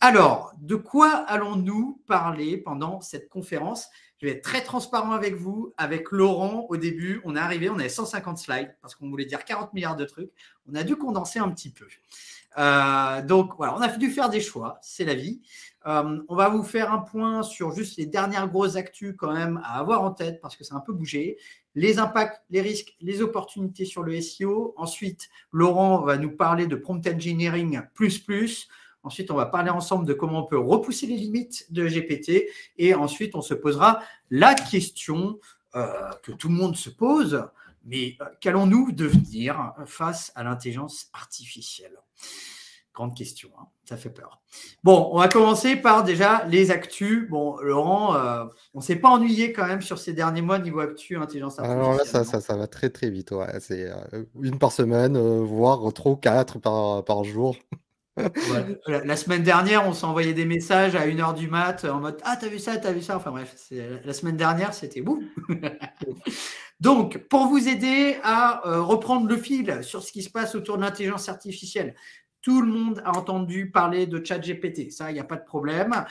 Alors, de quoi allons-nous parler pendant cette conférence? Je vais être très transparent avec vous. Avec Laurent, au début, on est arrivé, on avait 150 slides parce qu'on voulait dire 40 milliards de trucs. On a dû condenser un petit peu. Donc, voilà, on a dû faire des choix. C'est la vie. On va vous faire un point sur juste les dernières grosses actus quand même à avoir en tête parce que c'est un peu bougé. Les impacts, les risques, les opportunités sur le SEO. Ensuite, Laurent va nous parler de prompt engineering plus. Ensuite, on va parler ensemble de comment on peut repousser les limites de GPT. Et ensuite, on se posera la question que tout le monde se pose, mais qu'allons-nous devenir face à l'intelligence artificielle? Grande question, hein, ça fait peur. Bon, on va commencer par déjà les actus. Bon, Laurent, on ne s'est pas ennuyé quand même sur ces derniers mois niveau actu intelligence Alors là, artificielle. ça va très très vite. Ouais. C'est une par semaine, voire trop 4 par jour. Voilà. La semaine dernière, on s'envoyait des messages à 1h du mat en mode « Ah, t'as vu ça, t'as vu ça ?» Enfin bref, la semaine dernière, c'était boum. Donc, pour vous aider à reprendre le fil sur ce qui se passe autour de l'intelligence artificielle, tout le monde a entendu parler de ChatGPT, ça, il n'y a pas de problème.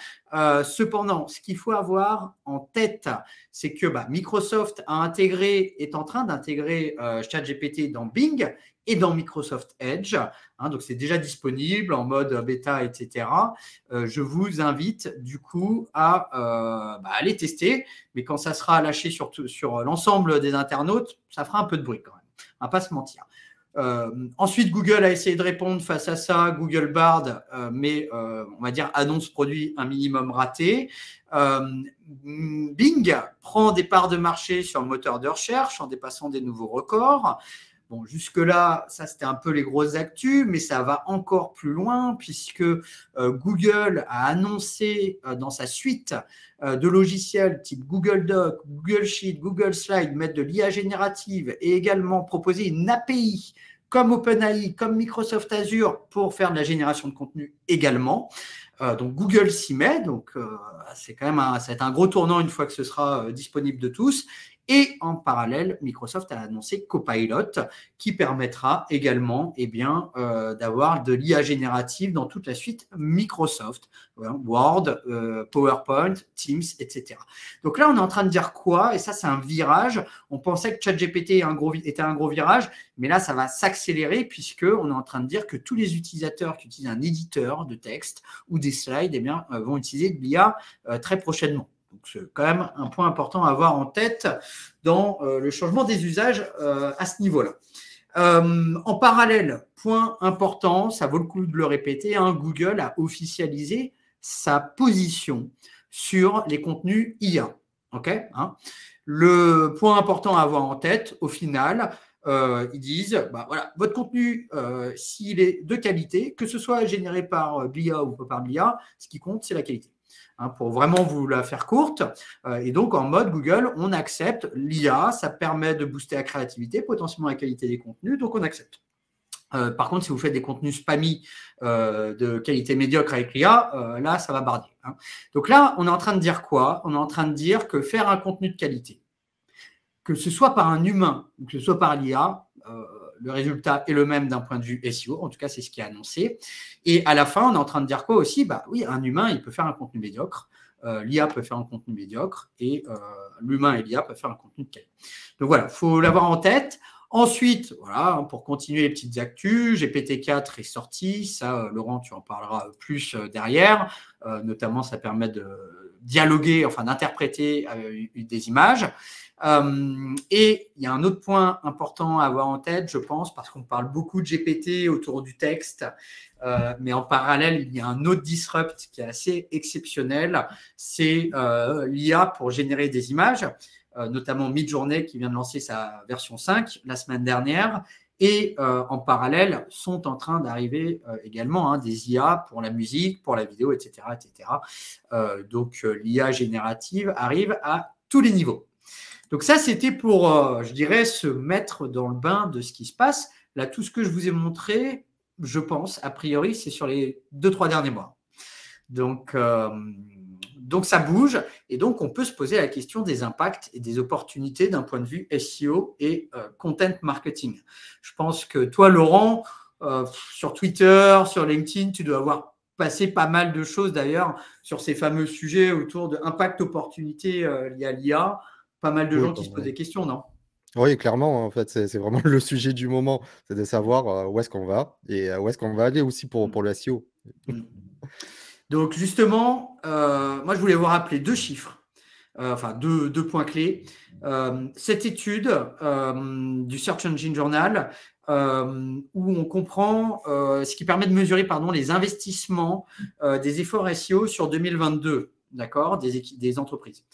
Cependant, ce qu'il faut avoir en tête, c'est que Microsoft est en train d'intégrer ChatGPT dans Bing et dans Microsoft Edge. Hein, donc, c'est déjà disponible en mode bêta, etc. Je vous invite du coup à aller tester, mais quand ça sera lâché sur l'ensemble des internautes, ça fera un peu de bruit quand même. On ne va pas se mentir. Ensuite, Google a essayé de répondre face à ça, Google Bard, mais on va dire annonce produit un minimum raté. Bing prend des parts de marché sur le moteur de recherche en dépassant des nouveaux records. Bon, jusque-là, ça c'était un peu les grosses actus, mais ça va encore plus loin puisque Google a annoncé dans sa suite de logiciels type Google Doc, Google Sheet, Google Slide, mettre de l'IA générative et également proposer une API comme OpenAI, comme Microsoft Azure pour faire de la génération de contenu également. Donc Google s'y met, donc c'est quand même ça va être un gros tournant une fois que ce sera disponible de tous. Et en parallèle, Microsoft a annoncé Copilot qui permettra également d'avoir de l'IA générative dans toute la suite Microsoft, Word, PowerPoint, Teams, etc. Donc là, on est en train de dire quoi? Et ça, c'est un virage. On pensait que ChatGPT était un gros virage, mais là, ça va s'accélérer puisqu'on est en train de dire que tous les utilisateurs qui utilisent un éditeur de texte ou des slides vont utiliser de l'IA très prochainement. Donc, c'est quand même un point important à avoir en tête dans le changement des usages à ce niveau-là. En parallèle, point important, ça vaut le coup de le répéter, Google a officialisé sa position sur les contenus IA. Okay, le point important à avoir en tête, au final, ils disent, voilà, votre contenu, s'il est de qualité, que ce soit généré par l'IA ou pas par l'IA, ce qui compte, c'est la qualité. Pour vraiment vous la faire courte. Et donc, en mode Google, on accepte l'IA, ça permet de booster la créativité, potentiellement la qualité des contenus, donc on accepte. Par contre, si vous faites des contenus spammy de qualité médiocre avec l'IA, là, ça va barder. Donc là, on est en train de dire quoi? On est en train de dire que faire un contenu de qualité, que ce soit par un humain ou que ce soit par l'IA, le résultat est le même d'un point de vue SEO. En tout cas, c'est ce qui est annoncé. Et à la fin, on est en train de dire quoi aussi? Oui, un humain, il peut faire un contenu médiocre. L'IA peut faire un contenu médiocre et l'humain et l'IA peuvent faire un contenu de qualité. Donc voilà, il faut l'avoir en tête. Ensuite, voilà, pour continuer les petites actus, GPT-4 est sorti. Ça, Laurent, tu en parleras plus derrière. Notamment, ça permet de dialoguer, enfin d'interpréter des images. Et il y a un autre point important à avoir en tête, je pense, parce qu'on parle beaucoup de GPT autour du texte, mais en parallèle, il y a un autre disrupt qui est assez exceptionnel, c'est l'IA pour générer des images, notamment Midjourney qui vient de lancer sa version 5 la semaine dernière, et en parallèle sont en train d'arriver également des IA pour la musique, pour la vidéo, etc. Donc l'IA générative arrive à tous les niveaux. Donc ça, c'était pour, je dirais, se mettre dans le bain de ce qui se passe. Là, tout ce que je vous ai montré, je pense, a priori, c'est sur les 2-3 derniers mois. Donc ça bouge et donc on peut se poser la question des impacts et des opportunités d'un point de vue SEO et content marketing. Je pense que toi, Laurent, sur Twitter, sur LinkedIn, tu dois avoir passé pas mal de choses d'ailleurs sur ces fameux sujets autour de impact opportunité lié à l'IA. Pas mal de Oui, gens qui se posent ouais. des questions, non? Oui, clairement, en fait, c'est vraiment le sujet du moment. C'est de savoir, où est-ce qu'on va et où est-ce qu'on va aller aussi pour le SEO. Mm. Donc justement, moi je voulais vous rappeler deux chiffres, enfin deux points clés. Cette étude du Search Engine Journal, où on comprend ce qui permet de mesurer les investissements des efforts SEO sur 2022, d'accord, des entreprises.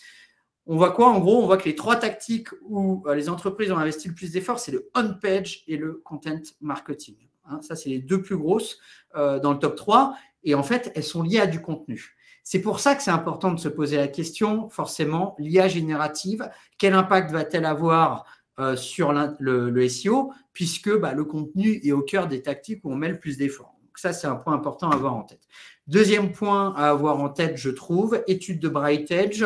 On voit quoi? En gros, on voit que les trois tactiques où les entreprises ont investi le plus d'efforts, c'est le on-page et le content marketing. Hein, ça, c'est les deux plus grosses dans le top 3. Et en fait, elles sont liées à du contenu. C'est pour ça que c'est important de se poser la question, forcément, l'IA générative, quel impact va-t-elle avoir sur le SEO, puisque le contenu est au cœur des tactiques où on met le plus d'efforts. Donc ça, c'est un point important à avoir en tête. Deuxième point à avoir en tête, je trouve, étude de BrightEdge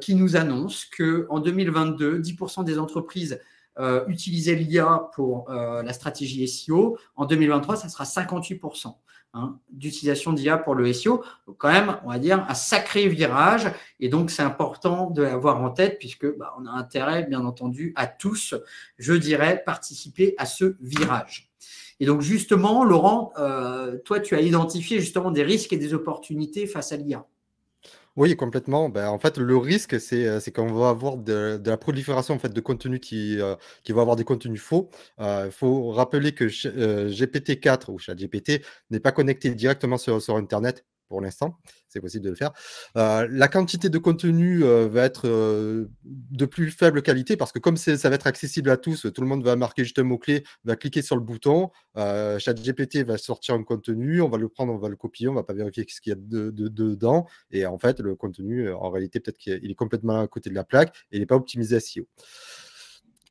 qui nous annonce qu'en 2022, 10% des entreprises utilisaient l'IA pour la stratégie SEO. En 2023, ça sera 58% d'utilisation d'IA pour le SEO. Donc quand même, on va dire, un sacré virage. Et donc, c'est important de l'avoir en tête puisque on a intérêt, bien entendu, à tous, je dirais, participer à ce virage. Et donc, justement, Laurent, toi, tu as identifié justement des risques et des opportunités face à l'IA. Oui, complètement. Ben, en fait, le risque, c'est qu'on va avoir de la prolifération en fait, de contenus qui vont avoir des contenus faux. Il faut rappeler que GPT-4 ou ChatGPT n'est pas connecté directement sur Internet pour l'instant. C'est possible de le faire. La quantité de contenu va être de plus faible qualité parce que comme ça va être accessible à tous, tout le monde va marquer juste un mot-clé, va cliquer sur le bouton. ChatGPT va sortir un contenu, on va le prendre, on va le copier, on va pas vérifier ce qu'il y a dedans. Et en fait, le contenu, en réalité, peut-être qu'il est complètement à côté de la plaque et il n'est pas optimisé SEO.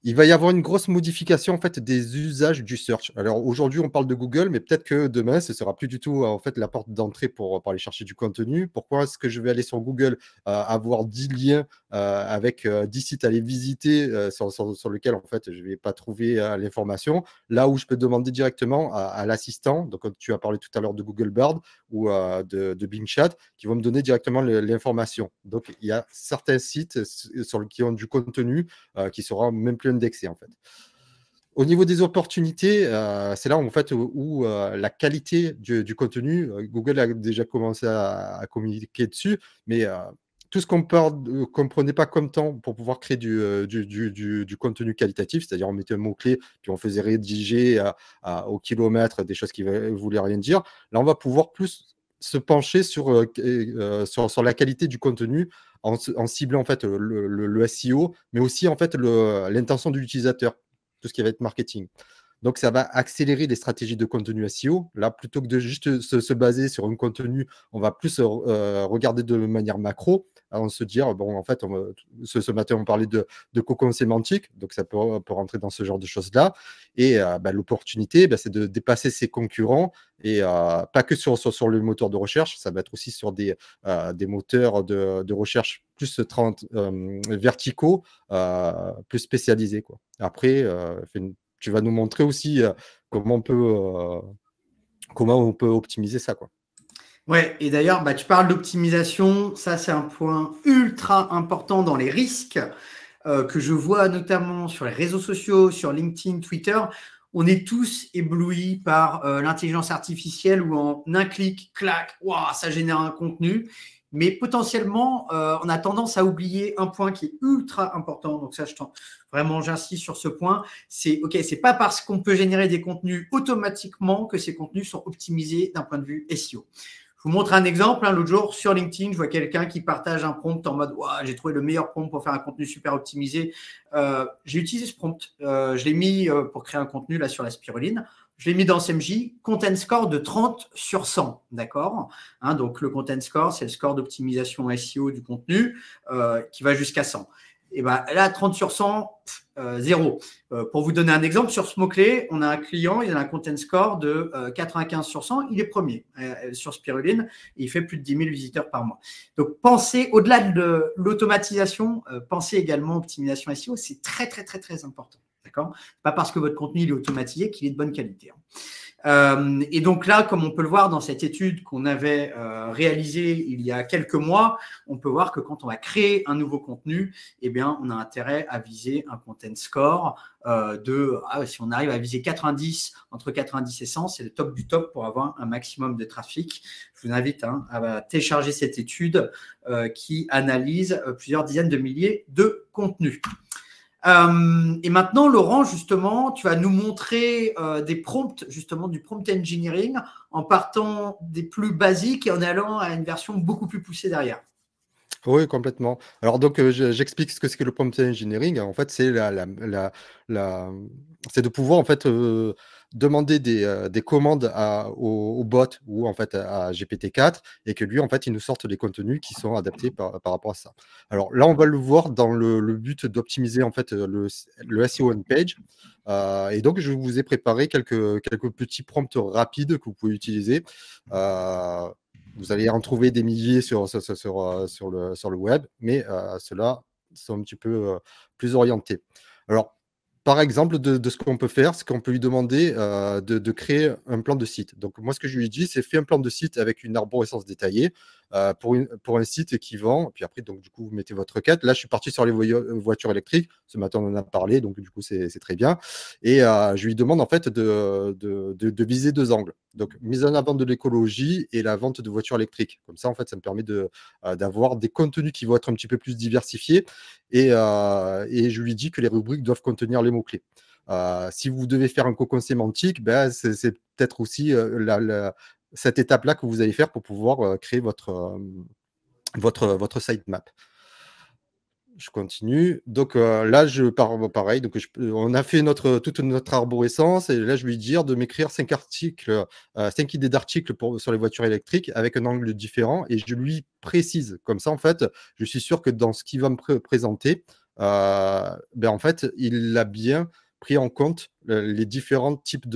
Il va y avoir une grosse modification en fait des usages du search. Alors aujourd'hui, on parle de Google, mais peut-être que demain, ce sera plus du tout en fait la porte d'entrée pour aller chercher du contenu. Pourquoi est-ce que je vais aller sur Google, avoir 10 liens avec 10 sites à aller visiter sur lesquels en fait je vais pas trouver l'information. Là où je peux demander directement à l'assistant, donc tu as parlé tout à l'heure de Google Bard ou de Bing Chat, qui vont me donner directement l'information. Donc il y a certains sites qui ont du contenu qui sera même plus indexé en fait. Au niveau des opportunités, c'est là en fait où la qualité du contenu, Google a déjà commencé à communiquer dessus, mais tout ce qu'on ne prenait pas comme temps pour pouvoir créer du contenu qualitatif, c'est-à-dire on mettait un mot-clé, puis on faisait rédiger au kilomètre des choses qui ne voulaient rien dire. Là, on va pouvoir plus se pencher sur la qualité du contenu en ciblant en fait le SEO, mais aussi en fait l'intention de l'utilisateur, tout ce qui va être marketing. Donc, ça va accélérer les stratégies de contenu SEO. Là, plutôt que de juste se baser sur un contenu, on va plus regarder de manière macro, on se dire, bon, en fait, ce matin, on parlait de cocon sémantique, donc ça peut rentrer dans ce genre de choses-là. Et l'opportunité, c'est de dépasser ses concurrents, et pas que sur le moteur de recherche, ça va être aussi sur des moteurs de recherche plus verticaux, plus spécialisés, quoi. Après, tu vas nous montrer aussi comment on peut optimiser ça, quoi. Ouais, et d'ailleurs, tu parles d'optimisation. Ça, c'est un point ultra important dans les risques que je vois notamment sur les réseaux sociaux, sur LinkedIn, Twitter. On est tous éblouis par l'intelligence artificielle où en un clic, clac, wow, ça génère un contenu. Mais potentiellement, on a tendance à oublier un point qui est ultra important. Donc ça, vraiment, j'insiste sur ce point. C'est pas parce qu'on peut générer des contenus automatiquement que ces contenus sont optimisés d'un point de vue SEO. Je vous montre un exemple. L'autre jour, sur LinkedIn, je vois quelqu'un qui partage un prompt en mode « j'ai trouvé le meilleur prompt pour faire un contenu super optimisé ». J'ai utilisé ce prompt. Je l'ai mis pour créer un contenu là sur la spiruline. Je l'ai mis dans SMJ, content score de 30 sur 100, d'accord, donc, le content score, c'est le score d'optimisation SEO du contenu qui va jusqu'à 100. Et là, 30 sur 100, 0. Pour vous donner un exemple, sur ce mot-clé, on a un client, il a un content score de 95 sur 100, il est premier sur Spiruline, et il fait plus de 10 000 visiteurs par mois. Donc, pensez, au-delà de l'automatisation, pensez également optimisation SEO, c'est très, très, très, très important. D'accord ? Pas parce que votre contenu il est automatisé qu'il est de bonne qualité. Et donc là, comme on peut le voir dans cette étude qu'on avait réalisée il y a quelques mois, on peut voir que quand on va créer un nouveau contenu, eh bien, on a intérêt à viser un content score si on arrive à viser 90, entre 90 et 100, c'est le top du top pour avoir un maximum de trafic. Je vous invite à télécharger cette étude qui analyse plusieurs dizaines de milliers de contenus. Et maintenant, Laurent, justement, tu vas nous montrer des prompts, justement, du prompt engineering en partant des plus basiques et en allant à une version beaucoup plus poussée derrière. Oui, complètement. Alors donc, j'explique ce que c'est que le prompt engineering. En fait, c'est c'est de pouvoir en fait demander des commandes au bot ou en fait à GPT-4 et que lui en fait il nous sorte des contenus qui sont adaptés par rapport à ça. Alors là, on va le voir dans le but d'optimiser en fait le SEO on page. Et donc, je vous ai préparé quelques petits prompts rapides que vous pouvez utiliser. Vous allez en trouver des milliers sur le web, mais ceux-là sont un petit peu plus orientés. Alors, par exemple, de ce qu'on peut faire, c'est qu'on peut lui demander de créer un plan de site. Donc, moi, ce que je lui dis, c'est fais un plan de site avec une arborescence détaillée pour un site qui vend. Puis après, donc, du coup, vous mettez votre requête. Là, je suis parti sur les voitures électriques. Ce matin, on en a parlé, donc du coup, c'est très bien. Et je lui demande en fait de viser deux angles. Donc, mise en avant de l'écologie et la vente de voitures électriques. Comme ça, en fait, ça me permet d'avoir des contenus qui vont être un petit peu plus diversifiés. Et je lui dis que les rubriques doivent contenir les mots-clés. Si vous devez faire un cocon sémantique, ben, c'est peut-être aussi cette étape-là que vous allez faire pour pouvoir créer votre sitemap. Je continue. Donc là, je pars pareil. Donc, on a fait toute notre arborescence et là, je lui dis de m'écrire 5 articles, 5 idées d'articles sur les voitures électriques avec un angle différent et je lui précise. Comme ça, en fait, je suis sûr que dans ce qu'il va me présenter, ben, en fait, il a bien pris en compte les différents types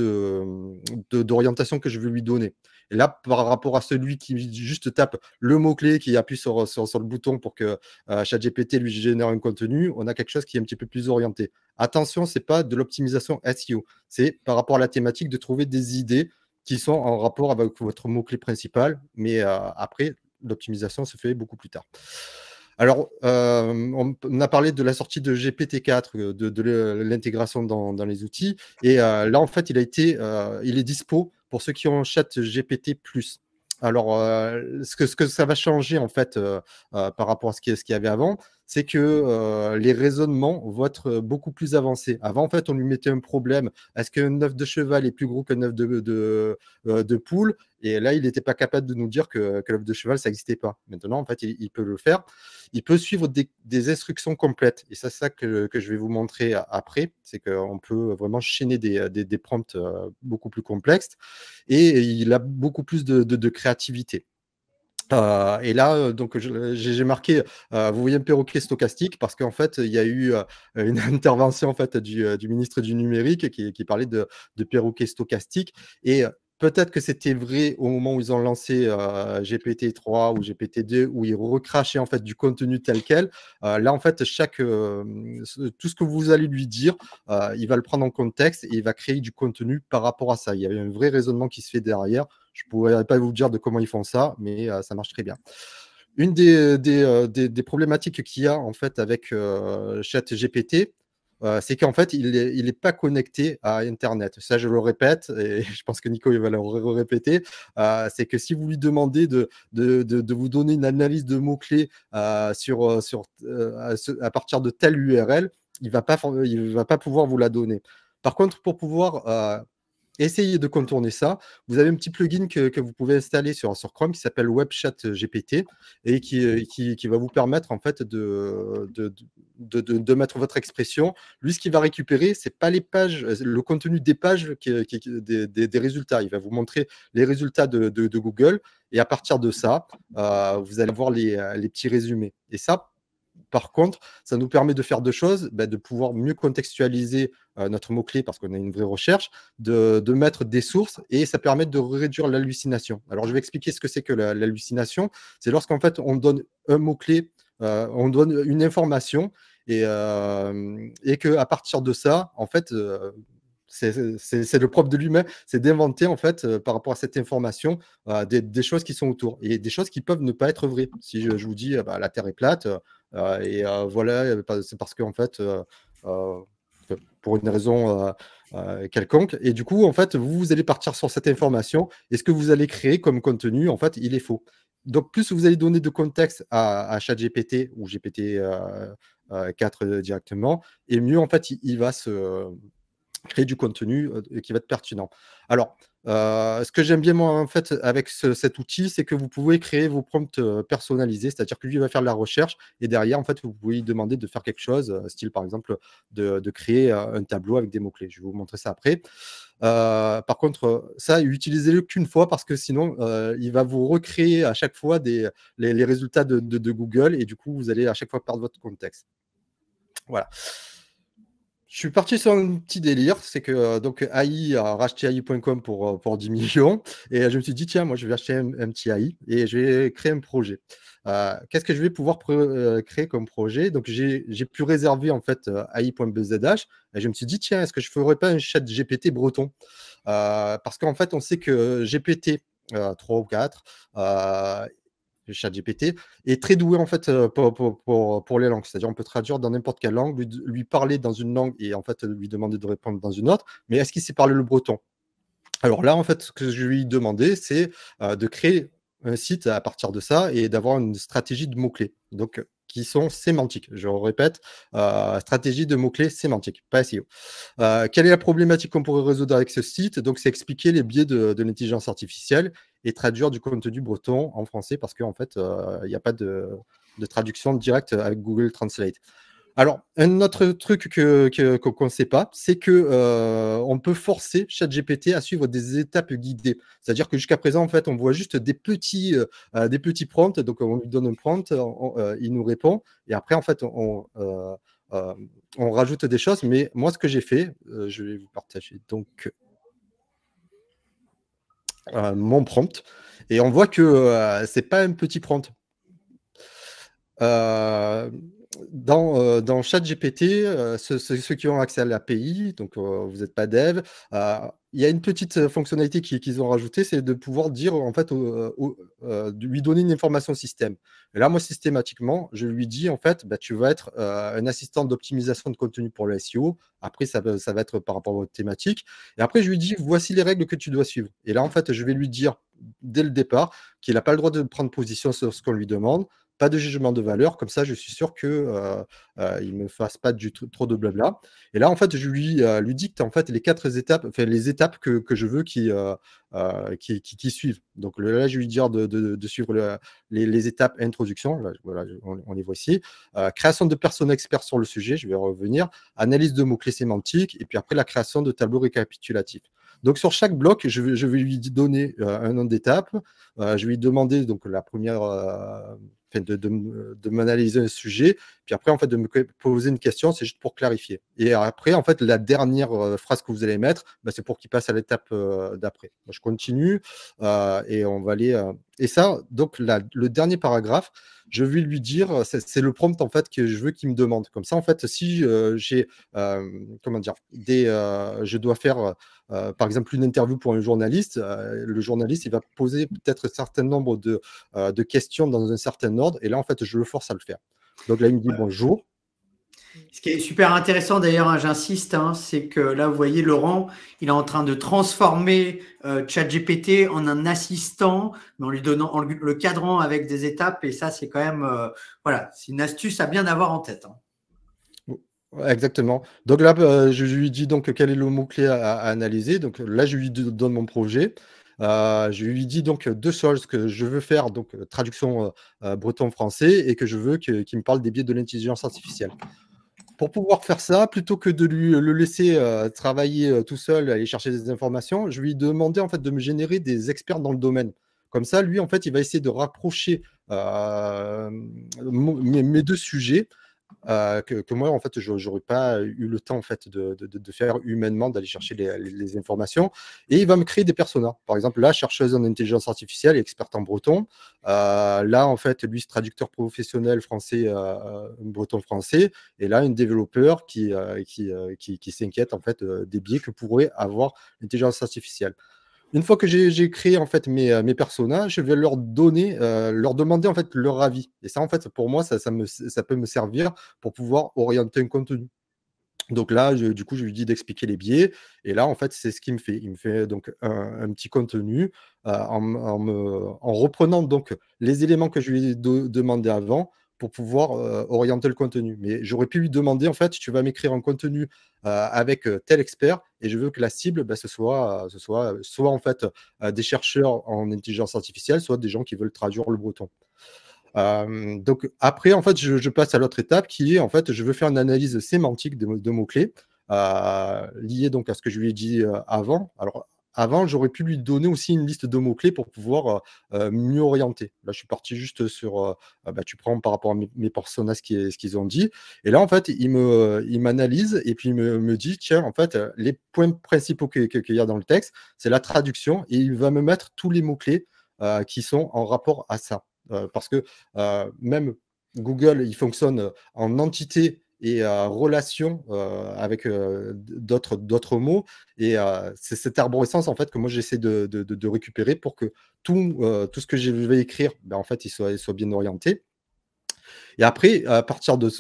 d'orientation que je veux lui donner. Et là, par rapport à celui qui juste tape le mot-clé, qui appuie sur le bouton pour que ChatGPT lui génère un contenu, on a quelque chose qui est un petit peu plus orienté. Attention, ce n'est pas de l'optimisation SEO. C'est par rapport à la thématique de trouver des idées qui sont en rapport avec votre mot-clé principal. Mais après, l'optimisation se fait beaucoup plus tard. Alors, on a parlé de la sortie de GPT-4, de l'intégration dans les outils. Et là, en fait, il est dispo pour ceux qui ont ChatGPT+. Alors, ce que ça va changer, en fait, par rapport à ce qu'il y avait avant, c'est que les raisonnements vont être beaucoup plus avancés. Avant, en fait, on lui mettait un problème. Est-ce qu'un œuf de cheval est plus gros qu'un œuf de poule? Et là, il n'était pas capable de nous dire que l'œuf de cheval, ça n'existait pas. Maintenant, en fait, il peut le faire. Il peut suivre des instructions complètes. Et ça, c'est ça que je vais vous montrer après. C'est qu'on peut vraiment chaîner des prompts beaucoup plus complexes. Et il a beaucoup plus de créativité. Et là, donc j'ai marqué, vous voyez un perroquet stochastique parce qu'en fait, il y a eu une intervention en fait du ministre du numérique qui parlait de perroquet stochastique et peut-être que c'était vrai au moment où ils ont lancé GPT-3 ou GPT-2 où ils recrachaient en fait du contenu tel quel. Là, en fait, tout ce que vous allez lui dire, il va le prendre en contexte et il va créer du contenu par rapport à ça. Il y a un vrai raisonnement qui se fait derrière. Je ne pourrais pas vous dire de comment ils font ça, mais ça marche très bien. Une des problématiques qu'il y a en fait avec ChatGPT, c'est qu'en fait, il est pas connecté à Internet. Ça, je le répète, et je pense que Nico il va le répéter. C'est que si vous lui demandez de vous donner une analyse de mots-clés à partir de telle URL, il va pas pouvoir vous la donner. Par contre, pour pouvoir essayez de contourner ça. Vous avez un petit plugin que vous pouvez installer sur Chrome qui s'appelle WebChat GPT et qui va vous permettre en fait de mettre votre expression. Lui, ce qu'il va récupérer, c'est pas les pages, le contenu des pages des résultats. Il va vous montrer les résultats de Google et à partir de ça, vous allez voir les petits résumés. Et ça, par contre, ça nous permet de faire deux choses, de pouvoir mieux contextualiser notre mot-clé parce qu'on a une vraie recherche, de mettre des sources et ça permet de réduire l'hallucination. Alors, je vais expliquer ce que c'est que l'hallucination. C'est lorsqu'en fait, on donne un mot-clé, on donne une information et qu'à partir de ça, en fait, C'est le propre de l'humain, c'est d'inventer en fait par rapport à cette information des choses qui sont autour et des choses qui peuvent ne pas être vraies. Si je vous dis bah, la Terre est plate voilà, c'est parce qu'en fait, pour une raison quelconque, et du coup en fait vous allez partir sur cette information et ce que vous allez créer comme contenu en fait il est faux. Donc plus vous allez donner de contexte à ChatGPT ou GPT 4 directement, et mieux en fait il va se créer du contenu qui va être pertinent. Alors, ce que j'aime bien moi en fait avec cet outil, c'est que vous pouvez créer vos prompts personnalisés, c'est-à-dire que lui il va faire la recherche et derrière en fait vous pouvez lui demander de faire quelque chose, style par exemple de créer un tableau avec des mots-clés. Je vais vous montrer ça après. Par contre, ça utilisez-le qu'une fois parce que sinon il va vous recréer à chaque fois les résultats de Google et du coup vous allez à chaque fois perdre votre contexte. Voilà. Je suis parti sur un petit délire, c'est que donc AI a racheté AI.com pour 10 millions et je me suis dit: «Tiens, moi, je vais acheter un petit AI et je vais créer un projet». Qu'est-ce que je vais pouvoir créer comme projet? Donc j'ai pu réserver en fait, AI.bzh et je me suis dit: «Tiens, est-ce que je ferais pas un chat GPT breton?» Parce qu'en fait, on sait que GPT, 3 ou 4, le ChatGPT est très doué en fait pour les langues. C'est-à-dire on peut traduire dans n'importe quelle langue, lui parler dans une langue et en fait lui demander de répondre dans une autre. Mais est-ce qu'il sait parler le breton? Alors là, en fait, ce que je lui ai demandé, c'est de créer un site à partir de ça et d'avoir une stratégie de mots-clés. Donc, qui sont sémantiques. Je répète, stratégie de mots-clés sémantiques, pas SEO. Quelle est la problématique qu'on pourrait résoudre avec ce site? Donc, c'est expliquer les biais de l'intelligence artificielle et traduire du contenu breton en français parce qu'en fait, il n'y a pas de traduction directe avec Google Translate. Alors, un autre truc qu'on ne sait pas, c'est que on peut forcer ChatGPT à suivre des étapes guidées. C'est-à-dire que jusqu'à présent, en fait, on voit juste des petits prompts. Donc, on lui donne un prompt, il nous répond, et après, en fait, on rajoute des choses. Mais moi, ce que j'ai fait, je vais vous partager donc mon prompt, et on voit que c'est pas un petit prompt. Dans ChatGPT, ceux qui ont accès à l'API, donc vous n'êtes pas dev, il y a une petite fonctionnalité qu'ils ont rajoutée, c'est de pouvoir dire en fait de lui donner une information système. Et là, moi, systématiquement, je lui dis en fait, bah, tu vas être un assistant d'optimisation de contenu pour le SEO. Après, ça va être par rapport à votre thématique. Et après, je lui dis, voici les règles que tu dois suivre. Et là, en fait, je vais lui dire dès le départ qu'il n'a pas le droit de prendre position sur ce qu'on lui demande, pas de jugement de valeur, comme ça je suis sûr que il me fasse pas trop de blabla. Et là en fait je lui dicte en fait les 4 étapes, enfin les étapes que je veux qu'il suive. Donc là je vais lui dire de suivre les étapes introduction, là, voilà, on les voit ici. Création de personnes experts sur le sujet, je vais revenir, analyse de mots-clés sémantiques, et puis après la création de tableaux récapitulatifs. Donc sur chaque bloc, je vais lui donner un nom d'étape. Je vais lui demander donc la première, de m'analyser un sujet, puis après en fait de me poser une question, c'est juste pour clarifier. Et après en fait la dernière phrase que vous allez mettre, bah, c'est pour qu'il passe à l'étape d'après. Je continue et on va aller. Et ça, donc le dernier paragraphe, je vais lui dire, c'est le prompt en fait que je veux qu'il me demande. Comme ça en fait, si j'ai comment dire, je dois faire par exemple une interview pour un journaliste, le journaliste il va poser peut-être un certain nombre de questions dans un certain ordre, et là en fait je le force à le faire. Donc là il me dit bonjour. Ce qui est super intéressant d'ailleurs, hein, j'insiste, hein, c'est que là vous voyez Laurent, il est en train de transformer ChatGPT en un assistant, mais en lui donnant, en le cadrant avec des étapes, et ça c'est quand même voilà, c'est une astuce à bien avoir en tête, hein. Exactement. Donc là, je lui dis donc quel est le mot-clé à analyser. Donc là, je lui donne mon projet. Je lui dis donc 2 choses que je veux faire, donc traduction breton-français, et que je veux qu'il me parle des biais de l'intelligence artificielle. Pour pouvoir faire ça, plutôt que de le laisser travailler tout seul, aller chercher des informations, je lui ai demandé en fait de me générer des experts dans le domaine. Comme ça, lui, en fait, il va essayer de rapprocher mes 2 sujets que moi, en fait, je n'aurais pas eu le temps en fait, de faire humainement, d'aller chercher les informations. Et il va me créer des personas. Par exemple, la chercheuse en intelligence artificielle, experte en breton. Là, en fait, lui, c'est traducteur professionnel français, breton-français. Et là, un développeur qui s'inquiète en fait, des biais que pourrait avoir l'intelligence artificielle. Une fois que j'ai créé en fait mes personnages, je vais leur donner, leur demander en fait leur avis. Et ça, en fait, pour moi, ça peut me servir pour pouvoir orienter un contenu. Donc là, du coup, je lui dis d'expliquer les biais. Et là, en fait, c'est ce qu'il me fait. Il me fait donc un petit contenu en reprenant donc les éléments que je lui ai demandé avant pour pouvoir orienter le contenu. Mais j'aurais pu lui demander, en fait, tu vas m'écrire un contenu avec tel expert et je veux que la cible, bah, ce soit soit en fait des chercheurs en intelligence artificielle, soit des gens qui veulent traduire le breton. Donc après, en fait, je passe à l'autre étape qui est, en fait, je veux faire une analyse sémantique de mots-clés, liée donc à ce que je lui ai dit, avant. Alors avant, j'aurais pu lui donner aussi une liste de mots-clés pour pouvoir, mieux orienter. Là, je suis parti juste sur, bah, tu prends par rapport à mes personas ce qu'ils ont dit et là, en fait, il m'analyse et puis il me dit: «Tiens, en fait, les points principaux qu'il y a dans le texte, c'est la traduction» et il va me mettre tous les mots-clés, qui sont en rapport à ça. Parce que même Google, il fonctionne en entité et relation avec d'autres mots. Et c'est cette arborescence en fait que moi j'essaie de récupérer pour que tout ce que je vais écrire, ben, en fait, il soit bien orienté. Et après, à partir de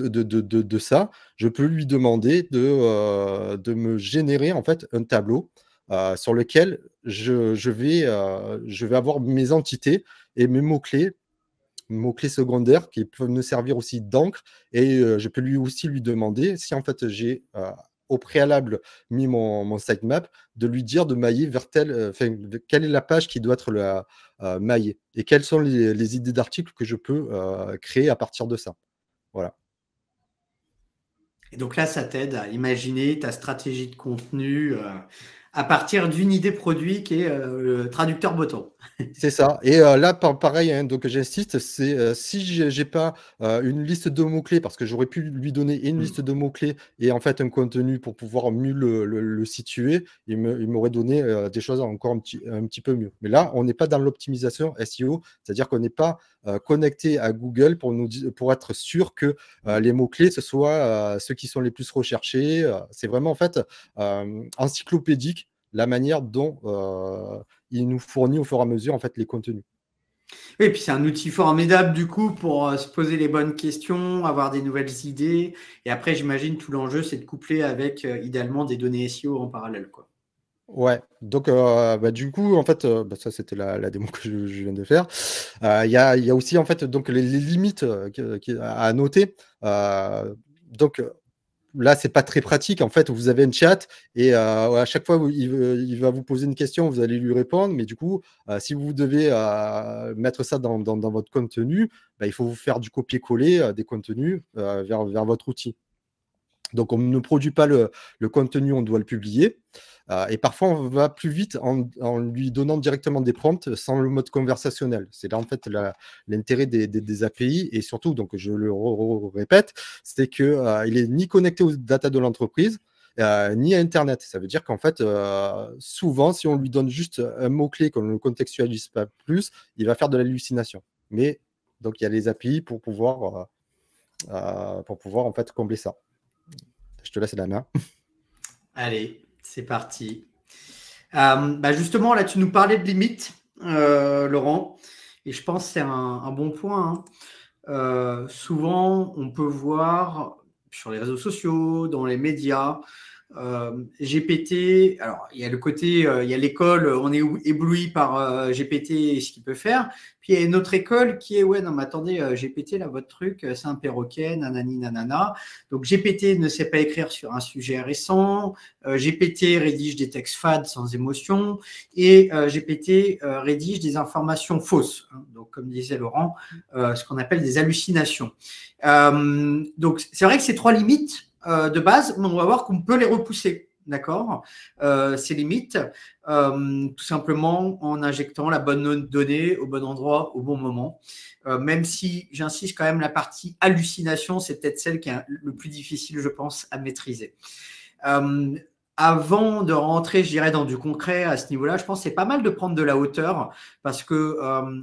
ça, je peux lui demander de me générer en fait un tableau sur lequel je vais avoir mes entités et mes mots-clés secondaires qui peuvent me servir aussi d'encre et je peux lui demander si en fait j'ai, au préalable mis mon sitemap, de lui dire de mailler vers enfin, quelle est la page qui doit être maillée et quelles sont les idées d'articles que je peux, créer à partir de ça. Voilà. Et donc là, ça t'aide à imaginer ta stratégie de contenu à partir d'une idée produit qui est le traducteur breton. C'est ça et là pareil, hein, donc j'insiste, c'est, si j'ai pas, une liste de mots-clés parce que j'aurais pu lui donner une liste de mots-clés et en fait un contenu pour pouvoir mieux le situer, il m'aurait donné, des choses encore un petit peu mieux. Mais là, on n'est pas dans l'optimisation SEO, c'est-à-dire qu'on n'est pas, connecté à Google pour être sûr que, les mots-clés, ce soit, ceux qui sont les plus recherchés, c'est vraiment en fait, encyclopédique la manière dont, il nous fournit au fur et à mesure en fait les contenus. Oui, et puis c'est un outil formidable du coup pour se poser les bonnes questions, avoir des nouvelles idées. Et après, j'imagine tout l'enjeu, c'est de coupler avec idéalement des données SEO en parallèle, quoi. Ouais, donc bah, du coup, en fait, bah, ça c'était la démo que je viens de faire. Il y a aussi en fait donc les limites, à noter. Donc là, c'est pas très pratique. En fait, vous avez un chat et à chaque fois où il va vous poser une question, vous allez lui répondre. Mais du coup, si vous devez mettre ça dans votre contenu, bah, il faut vous faire du copier-coller des contenus vers votre outil. Donc, on ne produit pas le contenu, on doit le publier. Et parfois, on va plus vite en lui donnant directement des prompts sans le mode conversationnel. C'est là, en fait, l'intérêt des API. Et surtout, donc, je le répète, c'est qu'il n'est ni connecté aux data de l'entreprise, ni à Internet. Ça veut dire qu'en fait, souvent, si on lui donne juste un mot-clé qu'on ne le contextualise pas plus, il va faire de l'hallucination. Mais donc, il y a les API pour pouvoir en fait combler ça. Je te laisse la main. Allez, c'est parti. Bah justement, là, tu nous parlais de limites, Laurent, et je pense que c'est un bon point, hein. Souvent, on peut voir sur les réseaux sociaux, dans les médias, GPT. Alors, il y a le côté, il y a l'école, on est ébloui par GPT et ce qu'il peut faire. Puis il y a une autre école qui est, ouais, non, mais attendez, GPT, là, votre truc, c'est un perroquet, nanani, nanana. Donc, GPT ne sait pas écrire sur un sujet récent. GPT rédige des textes fades sans émotion. Et GPT rédige des informations fausses. Hein. Donc, comme disait Laurent, ce qu'on appelle des hallucinations. Donc, c'est vrai que ces trois limites, de base, on va voir qu'on peut les repousser. d'accord, ces limites, tout simplement en injectant la bonne donnée au bon endroit, au bon moment. Même si j'insiste quand même, la partie hallucination, c'est peut-être celle qui est le plus difficile, je pense, à maîtriser. Avant de rentrer, je dirais, dans du concret à ce niveau-là, je pense que c'est pas mal de prendre de la hauteur parce que,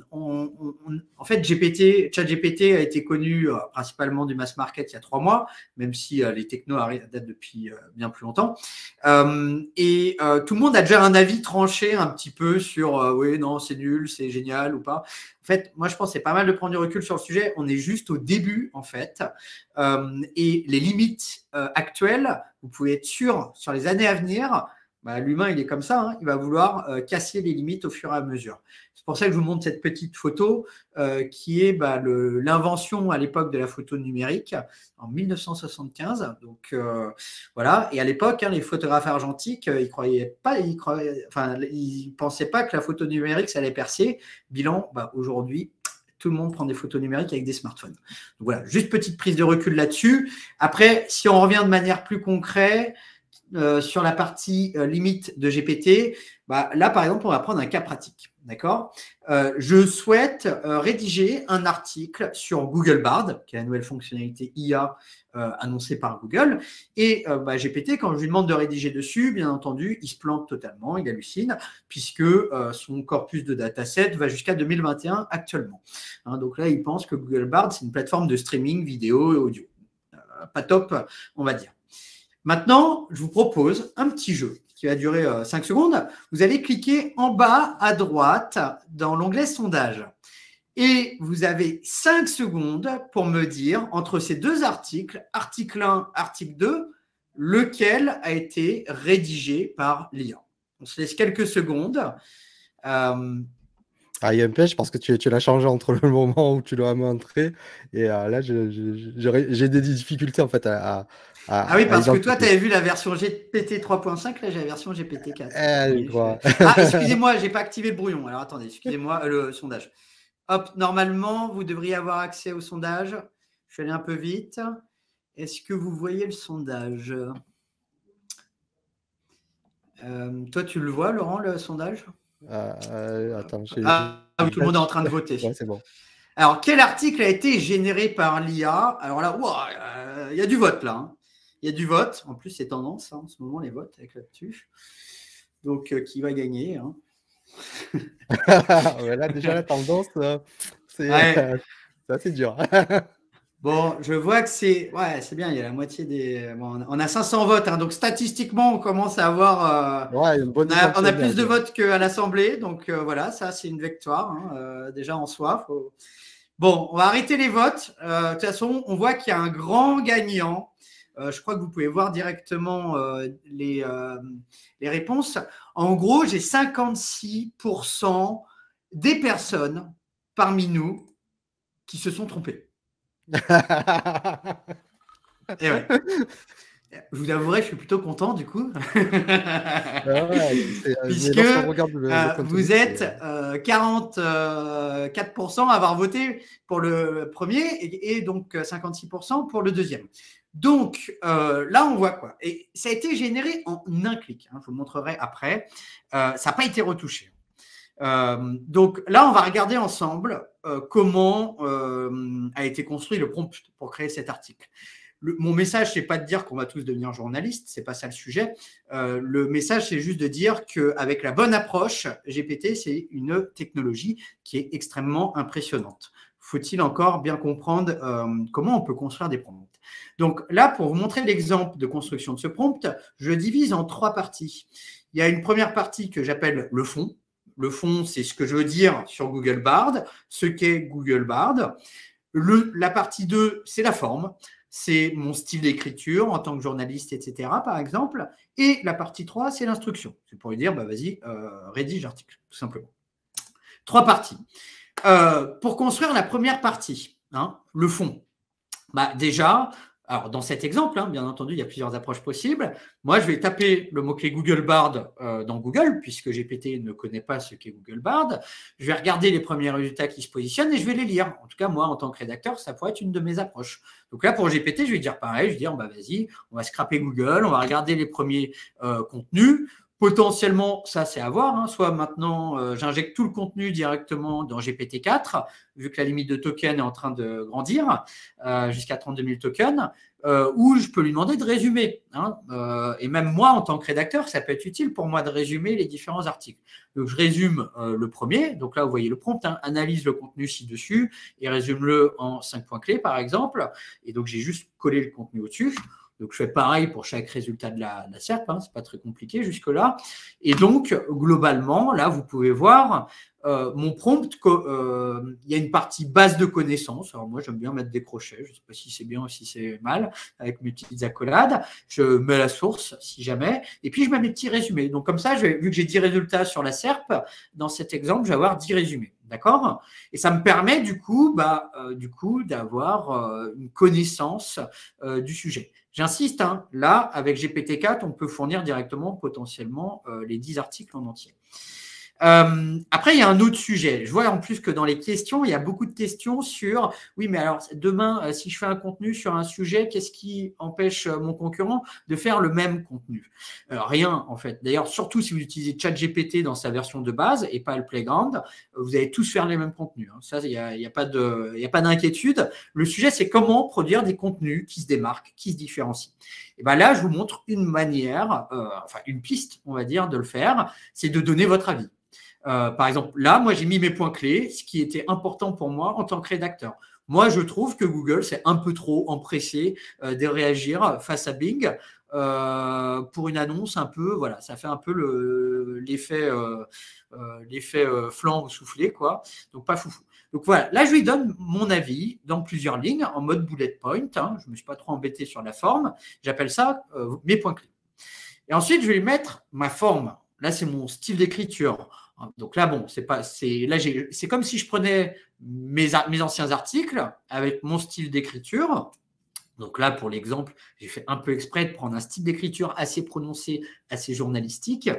en fait, ChatGPT a été connu principalement du mass market il y a 3 mois, même si les technos datent depuis bien plus longtemps. Tout le monde a déjà un avis tranché un petit peu sur oui, non, c'est nul, c'est génial ou pas. En fait, moi, je pense que c'est pas mal de prendre du recul sur le sujet. On est juste au début, en fait. Et les limites actuelles, vous pouvez être sûr, sur les années à venir, bah, l'humain, il est comme ça, hein, il va vouloir casser les limites au fur et à mesure. C'est pour ça que je vous montre cette petite photo qui est l'invention à l'époque de la photo numérique en 1975. Donc voilà, et à l'époque, hein, les photographes argentiques, ils pensaient pas que la photo numérique, ça allait percer. Bilan, aujourd'hui, tout le monde prend des photos numériques avec des smartphones. Donc voilà, juste petite prise de recul là-dessus. Après, si on revient de manière plus concrète sur la partie limite de GPT, là, par exemple, on va prendre un cas pratique. D'accord ? Je souhaite rédiger un article sur Google Bard, qui est la nouvelle fonctionnalité IA annoncée par Google. Et GPT, quand je lui demande de rédiger dessus, bien entendu, il se plante totalement, il hallucine, puisque son corpus de dataset va jusqu'à 2021 actuellement. Hein, donc là, il pense que Google Bard, c'est une plateforme de streaming vidéo et audio. Pas top, on va dire. Maintenant, je vous propose un petit jeu qui va durer 5 secondes. Vous allez cliquer en bas à droite dans l'onglet sondage. Et vous avez 5 secondes pour me dire, entre ces deux articles, article 1, article 2, lequel a été rédigé par l'IA. On se laisse quelques secondes. Il y a un piège parce que tu l'as changé entre le moment où tu l'as montré et là, j'ai des difficultés en fait ah oui, parce que toi, tu avais vu la version GPT 3.5, là j'ai la version GPT 4. Excusez-moi, je n'ai pas activé le brouillon. Alors attendez, excusez-moi, le sondage. Hop, normalement, vous devriez avoir accès au sondage. Je suis allé un peu vite. Est-ce que vous voyez le sondage ? Toi, tu le vois, Laurent, le sondage ? Attends, tout le monde est en train de voter. Ouais, c'est bon. Alors, quel article a été généré par l'IA ? Alors là, il y a du vote là. Hein. Il y a du vote. En plus, c'est tendance en ce moment, les votes avec là-dessus. Donc, qui va gagner hein. Là, déjà, la tendance, c'est assez dur. Bon, je vois que c'est bien, il y a la moitié des… Bon, on a 500 votes, hein, donc statistiquement, on commence à avoir… on a plus de votes qu'à l'Assemblée, donc voilà, ça, c'est une victoire, hein, déjà en soi. Bon, on va arrêter les votes. De toute façon, on voit qu'il y a un grand gagnant. Je crois que vous pouvez voir directement les réponses. En gros, j'ai 56% des personnes parmi nous qui se sont trompées. Et ouais. Je vous avouerai, je suis plutôt content du coup. Puisque vous êtes 44% à avoir voté pour le premier et donc 56% pour le deuxième. Donc là, on voit quoi. Et ça a été généré en un clic. Hein, je vous le montrerai après. Ça n'a pas été retouché. Donc là, on va regarder ensemble comment a été construit le prompt pour créer cet article. Mon message, c'est pas de dire qu'on va tous devenir journalistes, c'est pas ça le sujet. Le message, c'est juste de dire qu'avec la bonne approche, GPT, c'est une technologie qui est extrêmement impressionnante. Faut-il encore bien comprendre comment on peut construire des prompts. Donc là, pour vous montrer l'exemple de construction de ce prompt, je le divise en 3 parties. Il y a une première partie que j'appelle le fond. Le fond, c'est ce que je veux dire sur Google Bard, ce qu'est Google Bard. La partie 2, c'est la forme. C'est mon style d'écriture en tant que journaliste, etc., par exemple. Et la partie 3, c'est l'instruction. C'est pour lui dire, vas-y, rédige l'article, tout simplement. 3 parties. Pour construire la première partie, hein, le fond, déjà, Alors, dans cet exemple, bien entendu, il y a plusieurs approches possibles. Moi, je vais taper le mot-clé Google Bard dans Google, puisque GPT ne connaît pas ce qu'est Google Bard. Je vais regarder les premiers résultats qui se positionnent et je vais les lire. En tout cas, moi, en tant que rédacteur, ça pourrait être une de mes approches. Donc là, pour GPT, je vais dire pareil. Je vais dire, vas-y, on va scraper Google, on va regarder les premiers contenus. Potentiellement, ça, c'est à voir. Soit maintenant, j'injecte tout le contenu directement dans GPT-4, vu que la limite de tokens est en train de grandir jusqu'à 32 000 tokens, ou je peux lui demander de résumer. Et même moi, en tant que rédacteur, ça peut être utile pour moi de résumer les différents articles. Donc, je résume le premier. Donc là, vous voyez le prompt, analyse le contenu ci-dessus et résume-le en 5 points clés, par exemple. Et donc, j'ai juste collé le contenu au-dessus. Donc, je fais pareil pour chaque résultat de la SERP, ce n'est pas très compliqué jusque-là. Et donc, globalement, là, vous pouvez voir mon prompt, il y a une partie base de connaissances. Alors, moi, j'aime bien mettre des crochets. Je ne sais pas si c'est bien ou si c'est mal, avec mes petites accolades. Je mets la source, si jamais. Et puis, je mets mes petits résumés. Donc, comme ça, vu que j'ai 10 résultats sur la SERP, dans cet exemple, je vais avoir 10 résumés. D'accord? Et ça me permet, du coup d'avoir une connaissance du sujet. J'insiste, là, avec GPT-4, on peut fournir directement, potentiellement, les 10 articles en entier. Après, il y a un autre sujet. Je vois en plus que dans les questions, il y a beaucoup de questions sur oui, mais alors demain, si je fais un contenu sur un sujet, qu'est-ce qui empêche mon concurrent de faire le même contenu? Rien, en fait. D'ailleurs, surtout si vous utilisez ChatGPT dans sa version de base et pas le Playground, vous allez tous faire les mêmes contenus. Ça, il n'y a pas d'inquiétude. Le sujet, c'est comment produire des contenus qui se démarquent, qui se différencient. Et bien là, je vous montre une manière, une piste, on va dire, de le faire, c'est de donner votre avis. Par exemple, là, moi, j'ai mis mes points clés, ce qui était important pour moi en tant que rédacteur. Moi, je trouve que Google, c'est un peu trop empressé de réagir face à Bing pour une annonce un peu, voilà, ça fait un peu l'effet flanc soufflé, quoi. Donc, pas foufou. Donc, voilà, là, je lui donne mon avis dans plusieurs lignes en mode bullet point. Je ne me suis pas trop embêté sur la forme. J'appelle ça mes points clés. Et ensuite, je vais lui mettre ma forme. Là, c'est mon style d'écriture. Donc là, bon, c'est comme si je prenais mes anciens articles avec mon style d'écriture. Donc là, pour l'exemple, j'ai fait un peu exprès de prendre un style d'écriture assez prononcé, assez journalistique.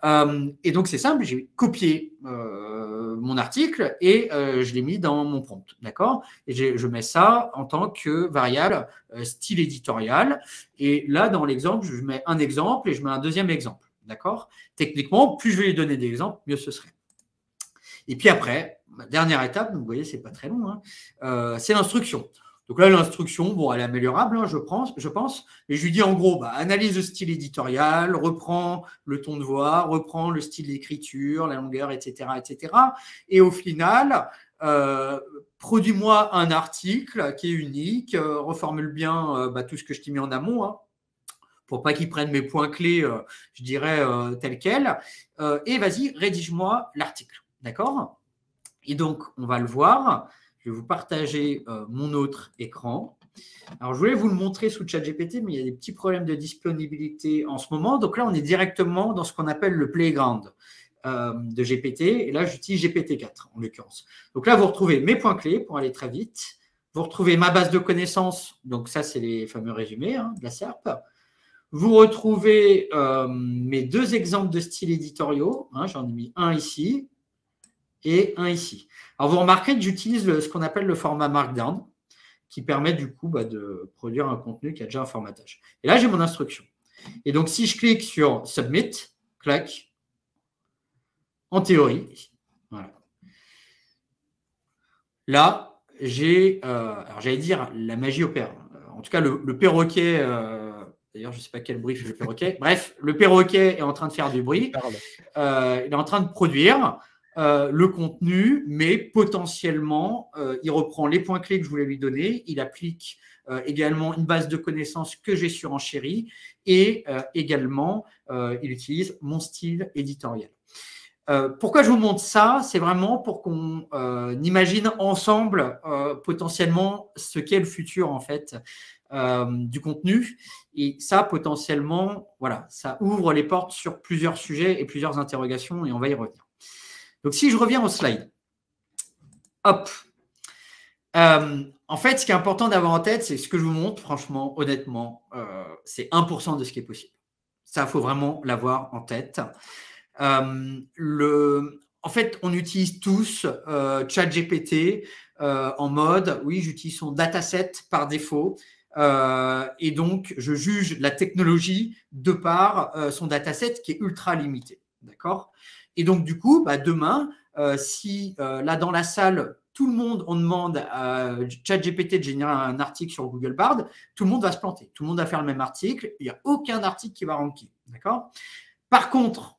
Et donc, c'est simple, j'ai copié mon article et je l'ai mis dans mon prompt. D'accord? Et je mets ça en tant que variable style éditorial. Et là, dans l'exemple, je mets un exemple et je mets un deuxième exemple. D'accord? Techniquement, plus je vais lui donner des-exemples, mieux ce serait. Et puis après, ma dernière étape, vous voyez, ce n'est pas très long, c'est l'instruction. Donc là, l'instruction, bon, elle est améliorable, je pense. Et je lui dis en gros, analyse le style éditorial, reprends le ton de voix, reprends le style d'écriture, la longueur, etc., etc. Et au final, produis-moi un article qui est unique, reformule bien tout ce que je t'ai mis en amont, pour pas qu'ils prennent mes points clés, je dirais, tels quels. Et vas-y, rédige-moi l'article. D'accord? Et donc, on va le voir. Je vais vous partager mon autre écran. Alors, je voulais vous le montrer sous ChatGPT, mais il y a des petits problèmes de disponibilité en ce moment. Donc là, on est directement dans ce qu'on appelle le playground de GPT. Et là, j'utilise GPT-4, en l'occurrence. Donc là, vous retrouvez mes points clés pour aller très vite. Vous retrouvez ma base de connaissances. Donc ça, c'est les fameux résumés de la SERP. Vous retrouvez mes deux exemples de styles éditoriaux. J'en ai mis un ici et un ici. Alors, vous remarquerez que j'utilise ce qu'on appelle le format Markdown, qui permet du coup de produire un contenu qui a déjà un formatage. Et là, j'ai mon instruction. Et donc, si je clique sur Submit, clac, en théorie, voilà. Là, j'ai, alors j'allais dire, la magie opère. En tout cas, le perroquet... D'ailleurs, je ne sais pas quel bruit fait le perroquet. Bref, le perroquet est en train de faire du bruit. Il est en train de produire le contenu, mais potentiellement, il reprend les points clés que je voulais lui donner. Il applique également une base de connaissances que j'ai surenchérie et également, il utilise mon style éditorial. Pourquoi je vous montre ça? C'est vraiment pour qu'on imagine ensemble potentiellement ce qu'est le futur, en fait, du contenu. Et ça, potentiellement, voilà, ça ouvre les portes sur plusieurs sujets et plusieurs interrogations, et on va y revenir. Donc, si je reviens au slide, hop, En fait, ce qui est important d'avoir en tête, c'est ce que je vous montre, franchement, honnêtement, c'est 1% de ce qui est possible. Ça, il faut vraiment l'avoir en tête. En fait, on utilise tous ChatGPT en mode, oui, j'utilise son dataset par défaut. Et donc, je juge la technologie de par son dataset qui est ultra limité. D'accord? Et donc, du coup, demain, si là dans la salle, tout le monde, on demande à ChatGPT de générer un article sur Google Bard, tout le monde va se planter. Tout le monde va faire le même article. Il n'y a aucun article qui va ranker. D'accord? Par contre,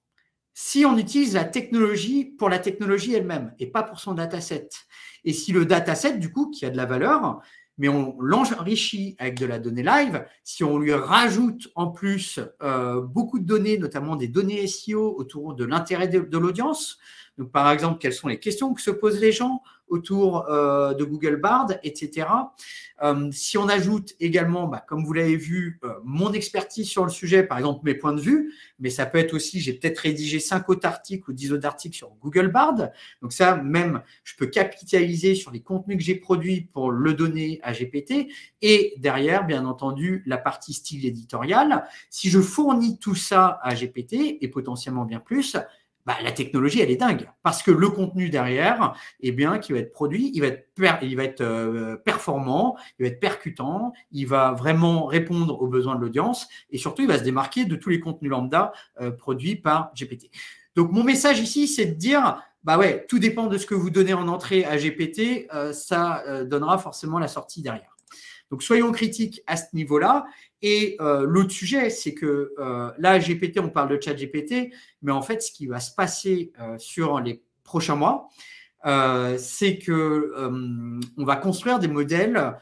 si on utilise la technologie pour la technologie elle-même et pas pour son dataset, et si le dataset, du coup, qui a de la valeur, mais on l'enrichit avec de la donnée live, si on lui rajoute en plus beaucoup de données, notamment des données SEO autour de l'intérêt de l'audience, donc par exemple, quelles sont les questions que se posent les gens autour de Google Bard, etc. Si on ajoute également, comme vous l'avez vu, mon expertise sur le sujet, par exemple mes points de vue, mais ça peut être aussi, j'ai peut-être rédigé 5 autres articles ou 10 autres articles sur Google Bard. Donc ça, même, je peux capitaliser sur les contenus que j'ai produits pour le donner à GPT. Et derrière, bien entendu, la partie style éditorial. Si je fournis tout ça à GPT, et potentiellement bien plus, la technologie, elle est dingue. Parce que le contenu derrière, qui va être produit, il va être performant, il va être percutant, il va vraiment répondre aux besoins de l'audience et surtout, il va se démarquer de tous les contenus lambda produits par GPT. Donc, mon message ici, c'est de dire, tout dépend de ce que vous donnez en entrée à GPT, ça donnera forcément la sortie derrière. Donc, soyons critiques à ce niveau-là. Et l'autre sujet, c'est que là, GPT, on parle de ChatGPT, mais en fait, ce qui va se passer sur les prochains mois, c'est que on va construire des modèles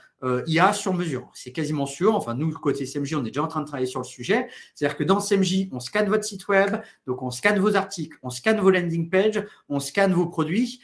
IA sur mesure. C'est quasiment sûr. Enfin, nous, côté CMJ, on est déjà en train de travailler sur le sujet. C'est-à-dire que dans CMJ, on scanne votre site web, donc on scanne vos articles, on scanne vos landing pages, on scanne vos produits.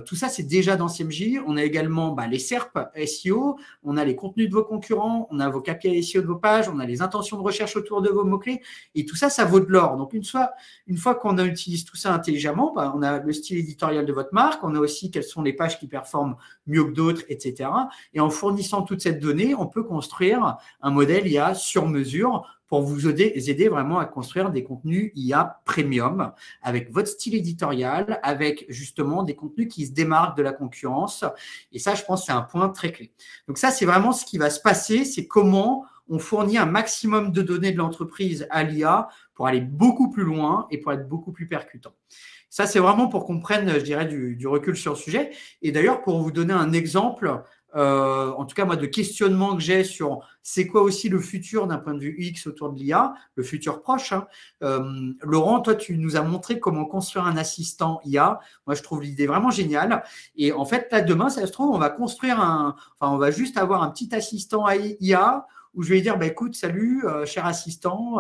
Tout ça, c'est déjà dans CMJ. On a également les SERP SEO, on a les contenus de vos concurrents, on a vos KPI SEO de vos pages, on a les intentions de recherche autour de vos mots-clés. Et tout ça, ça vaut de l'or. Donc, une fois qu'on utilise tout ça intelligemment, on a le style éditorial de votre marque, on a aussi quelles sont les pages qui performent mieux que d'autres, etc. Et en fournissant toute cette donnée, on peut construire un modèle IA sur mesure pour vous aider vraiment à construire des contenus IA premium avec votre style éditorial, avec justement des contenus qui se démarquent de la concurrence. Et ça, je pense, c'est un point très clé. Donc ça, c'est vraiment ce qui va se passer, c'est comment on fournit un maximum de données de l'entreprise à l'IA pour aller beaucoup plus loin et pour être beaucoup plus percutant. Ça, c'est vraiment pour qu'on prenne, je dirais, du recul sur le sujet. Et d'ailleurs, pour vous donner un exemple, en tout cas, moi, de questionnement que j'ai sur c'est quoi aussi le futur d'un point de vue UX autour de l'IA, le futur proche. Laurent, toi, tu nous as montré comment construire un assistant IA. Moi, je trouve l'idée vraiment géniale. Et en fait, là, demain, ça se trouve, on va juste avoir un petit assistant IA où je vais lui dire, écoute, salut, cher assistant,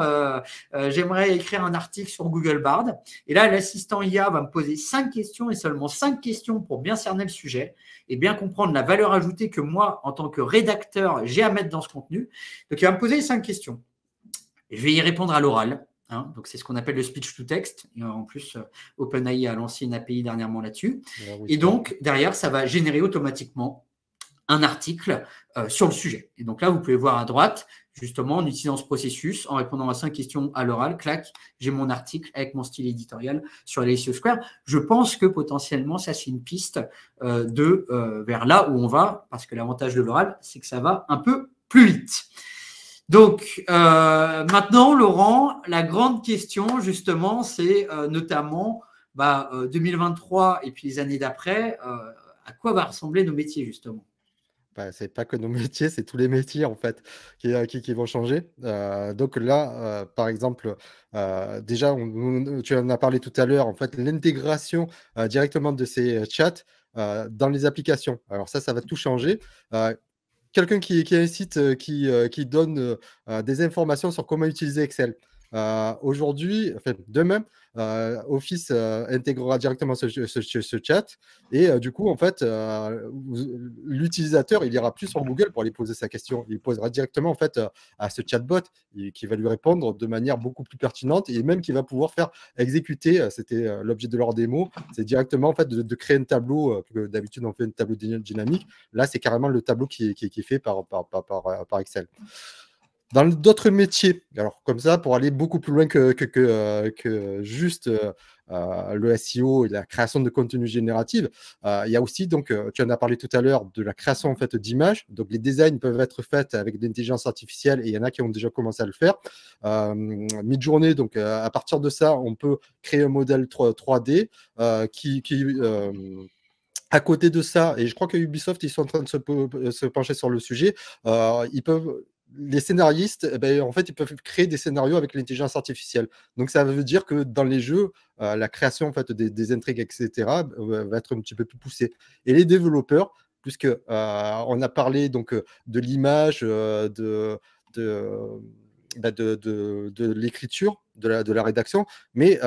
j'aimerais écrire un article sur Google Bard. Et là, l'assistant IA va me poser 5 questions et seulement 5 questions pour bien cerner le sujet et bien comprendre la valeur ajoutée que moi, en tant que rédacteur, j'ai à mettre dans ce contenu. Donc, il va me poser 5 questions. Et je vais y répondre à l'oral. Donc, c'est ce qu'on appelle le speech to text. Et en plus, OpenAI a lancé une API dernièrement là-dessus. Et donc, derrière, ça va générer automatiquement un article sur le sujet. Et donc là, vous pouvez voir à droite, justement, en utilisant ce processus, en répondant à 5 questions à l'oral, clac, j'ai mon article avec mon style éditorial sur les SEO Square. Je pense que potentiellement, ça, c'est une piste vers là où on va, parce que l'avantage de l'oral, c'est que ça va un peu plus vite. Donc, maintenant, Laurent, la grande question, justement, c'est notamment 2023 et puis les années d'après, à quoi va ressembler nos métiers, justement? C'est pas que nos métiers, c'est tous les métiers en fait qui vont changer. Donc là, par exemple, déjà, tu en as parlé tout à l'heure, en fait, l'intégration directement de ces chats dans les applications. Alors ça va tout changer. Quelqu'un qui a un site qui donne des informations sur comment utiliser Excel. Aujourd'hui, enfin, demain, Office intégrera directement ce chat et du coup, en fait, l'utilisateur, il ira plus sur Google pour aller poser sa question. Il posera directement en fait à ce chatbot qui va lui répondre de manière beaucoup plus pertinente et même qui va pouvoir faire exécuter, c'était l'objet de leur démo, c'est directement en fait de créer un tableau, que d'habitude on fait un tableau dynamique. Là, c'est carrément le tableau qui est fait par Excel. Dans d'autres métiers, alors comme ça, pour aller beaucoup plus loin que juste le SEO et la création de contenu génératif, il y a aussi, donc, tu en as parlé tout à l'heure, de la création en fait, d'images. Donc, les designs peuvent être faits avec de l'intelligence artificielle et il y en a qui ont déjà commencé à le faire. Midjourney, donc, à partir de ça, on peut créer un modèle 3D à côté de ça, et je crois que Ubisoft, ils sont en train de se pencher sur le sujet, les scénaristes, en fait, ils peuvent créer des scénarios avec l'intelligence artificielle. Donc, ça veut dire que dans les jeux, la création en fait, des intrigues, etc., va être un petit peu plus poussée. Et les développeurs, puisque on a parlé donc, de l'image, de l'écriture, de la rédaction, mais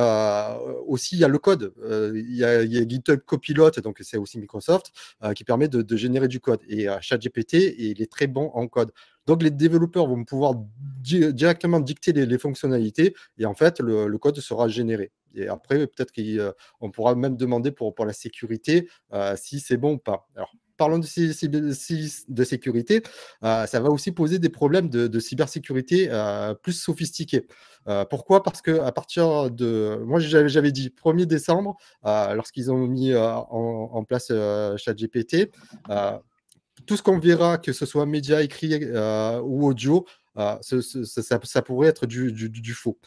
aussi il y a le code. Il y a GitHub Copilot, donc c'est aussi Microsoft, qui permet de générer du code. Et ChatGPT, il est très bon en code. Donc les développeurs vont pouvoir directement dicter les fonctionnalités et en fait le code sera généré. Et après, peut-être qu'on pourra même demander pour la sécurité si c'est bon ou pas. Alors, parlons de sécurité, ça va aussi poser des problèmes de cybersécurité plus sophistiqués. Pourquoi? Parce qu'à partir de... Moi, j'avais dit 1er décembre, lorsqu'ils ont mis en place ChatGPT, tout ce qu'on verra, que ce soit média écrit ou audio, ça pourrait être du faux.